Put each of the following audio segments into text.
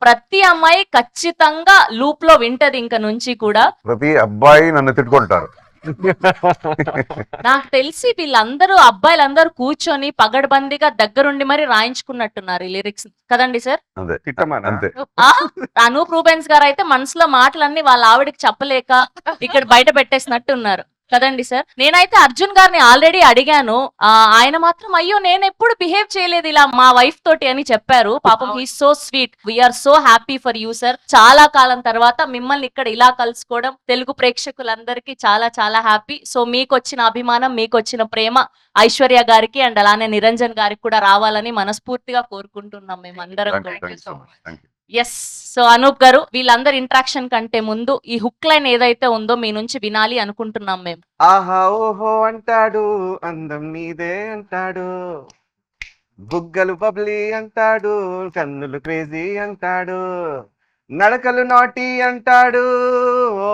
ప్రతి అమ్మాయి ఖచ్చితంగా లూప్ లో వింటది ఇంక నుంచి కూడా. ప్రతి అబ్బాయి నన్ను తిట్టుకుంటారు. నాకు తెలిసి వీళ్ళందరూ అబ్బాయిలందరూ కూర్చొని పగడ్బందీగా దగ్గరుండి మరి రాయించుకున్నట్టున్నారు ఈ లిరిక్స్ కదండి సార్. అదే తిట్టమనా? అంతే. ఆ అనూప్ రూబెన్స్ గారు అయితే మనసులో మాటలన్నీ వాళ్ళ ఆవిడకి చెప్పలేక ఇక్కడ బయట పెట్టేసినట్టు ఉన్నారు కదండి సార్. నేనైతే అర్జున్ గారిని ఆల్రెడీ అడిగాను, ఆయన మాత్రం అయ్యో నేను ఎప్పుడు బిహేవ్ చేయలేదు ఇలా మా వైఫ్ తోటి అని చెప్పారు. పాపం he so sweet, we're so happy for you sir. చాలా కాలం తర్వాత మిమ్మల్ని ఇక్కడ ఇలా కలుసుకోవడం తెలుగు ప్రేక్షకులందరికీ చాలా చాలా హ్యాపీ. సో మీకు వచ్చిన అభిమానం, మీకు వచ్చిన ప్రేమ ఐశ్వర్య గారికి అండ్ అలానే నిరంజన్ గారికి కూడా రావాలని మనస్ఫూర్తిగా కోరుకుంటున్నాం మేమందరం. ఎస్. సో అనూప్ గారు, వీళ్ళందరి ఇంట్రాక్షన్ కంటే ముందు ఈ హుక్ లైన్ ఏదైతే ఉందో మీ నుంచి వినాలి అనుకుంటున్నాం మేము. ఆహా ఓహో అంటాడు, అందం నీదే అంటాడు, బుగ్గలు బబ్లీ అంటాడు, కన్నులు క్రేజీ అంటాడు, నడకలు నాటి అంటాడు, ఓ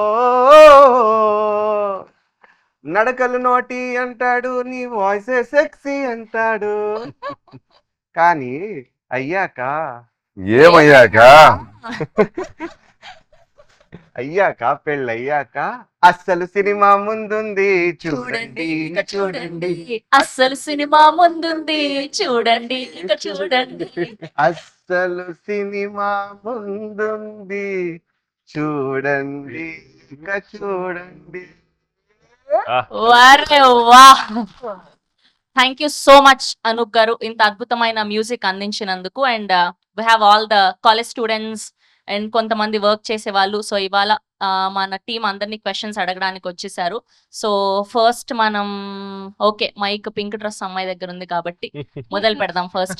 నడకలు నోటి అంటాడు, నీ వాయిసే సెక్సీ అంటాడు. కానీ అయ్యాక అయ్యాక పెళ్ళయ్యాక అస్సలు సినిమా ముందుంది చూడండి ఇక చూడండి, అస్సలు సినిమా ముందుంది చూడండి ఇక చూడండి. అస్సలు సినిమా ముందుంది చూడండి ఇక చూడండి. వారే వా. Thank you so much Anup garu ఇంత అద్భుతమైన మ్యూజిక్ అందించినందుకు. And we have all the college students and కొంతమంది వర్క్ చేసే వాళ్ళు. సో ఇవాళ మన టీం అందరినీ క్వశ్చన్స్ అడగడానికి వచ్చేసారు. సో ఫస్ట్ మనం ఓకే మైక్ పింక్ డ్రెస్ అమ్మాయి దగ్గర ఉంది కాబట్టి మొదలు పెడదాం ఫస్ట్.